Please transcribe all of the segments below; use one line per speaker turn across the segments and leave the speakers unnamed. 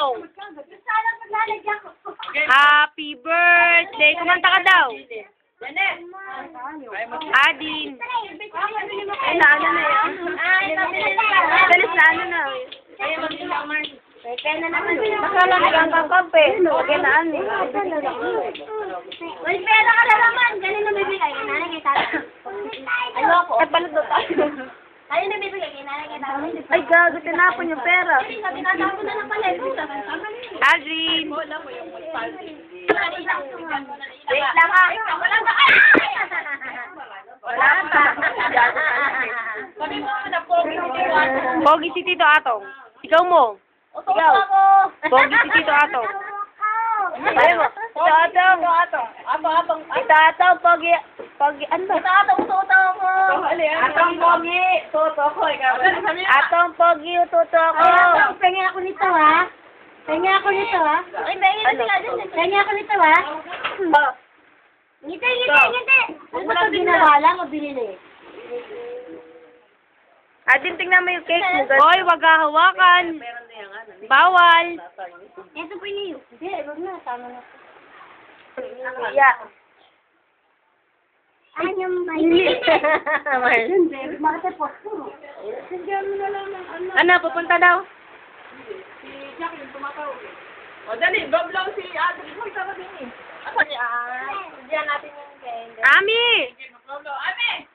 Atong. Happy birthday. Kumanta ka daw. Adin.
Ay, naano na yun. Dalis na ano na. Kaya na naman. Nakala na ang kape. Okay na ano. May pera ka na naman. Galing na bibigay. Nanay kay tata. Ayoko. Ay, palado tayo. Ayun na bibigay. Nanay kay tata. Ay, gago. Tinapon yung pera. Tinapon na ng palit.
Adrin.
Wait lang ha. Wala na. Wala pa.
Pogi si Tito Atong. Ikaw mo.
Ikaw.
Pogi si Tito Atong.
Ayaw mo. Tito Atong. Tito Atong. Pogi. Ano ba? Tito Atong. Tuto ko. Atong Pogi. Tuto ko. Atong Pogi. Tuto ko. Pengi ako nito ha. Pengi ako nito ha. Ay, pengi ako nito ha. Ngiti. Ano ba ito ginawa lang o binili?
Adin, tingnan mo yung cake mo. Hoy, wag hawakan. Bawal.
Ito po niyo. Hindi, wag na. Tama na. Yeah. Anyong may... Marlon, baby. Bakit po? Sindihan mo na lang ng ano.
Ano, pupunta daw?
Si Jacqueline tumatawag. O, dali. Goblaw si Adri. Magtawag din eh. Ako niya. Diyan natin yung candle.
Ami!
Goblaw. Ame!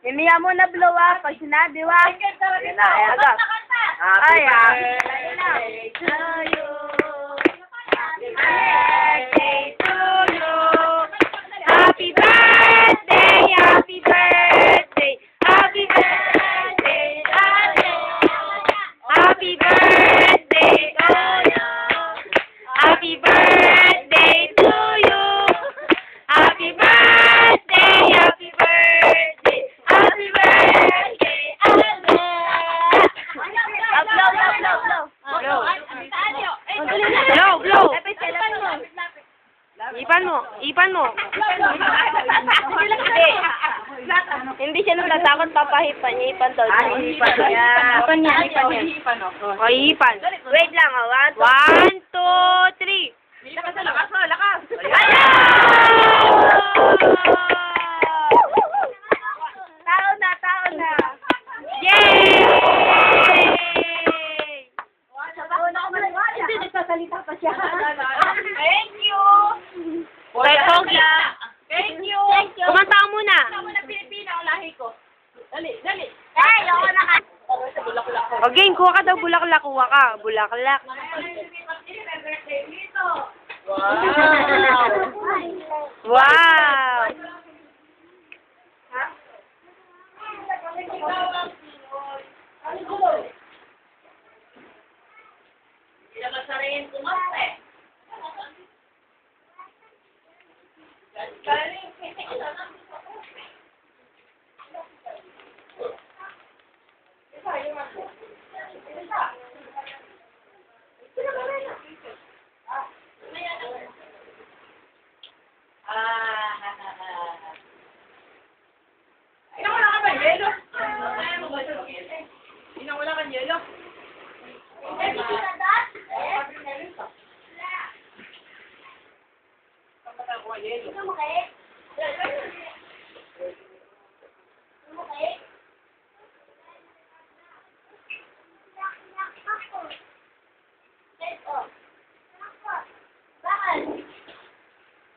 Himiya mo na blow up pag sinabi wa. Ay, agad. Ay,
Birthday to you.
Happy birthday to you. Happy birthday, happy birthday, happy birthday, happy birthday to you. Happy birthday to you. Happy birthday, happy birthday, happy birthday, Blow. Ipan mo.
Hindi siya natatakot, papahipan niya. Ipan daw. Ipan niya.
O, ipan.
Wait lang,
1, 2, 3.
Lakas.
Tao na.
Yay!
Hindi, nagsasalita pa siya.
Thank you.
Pogi.
Thank you.
Kumanta ka muna.
Ako na Pilipina ang lahi ko. Dali.
Ay, ako na ka.
O, game, kuha ka daw bulaklak. Kuha ka. Bulaklak. Wow!
Pinakasarin kumante. Inawala ka ba yelo? Inawala ka yelo?
Ano mo kayo?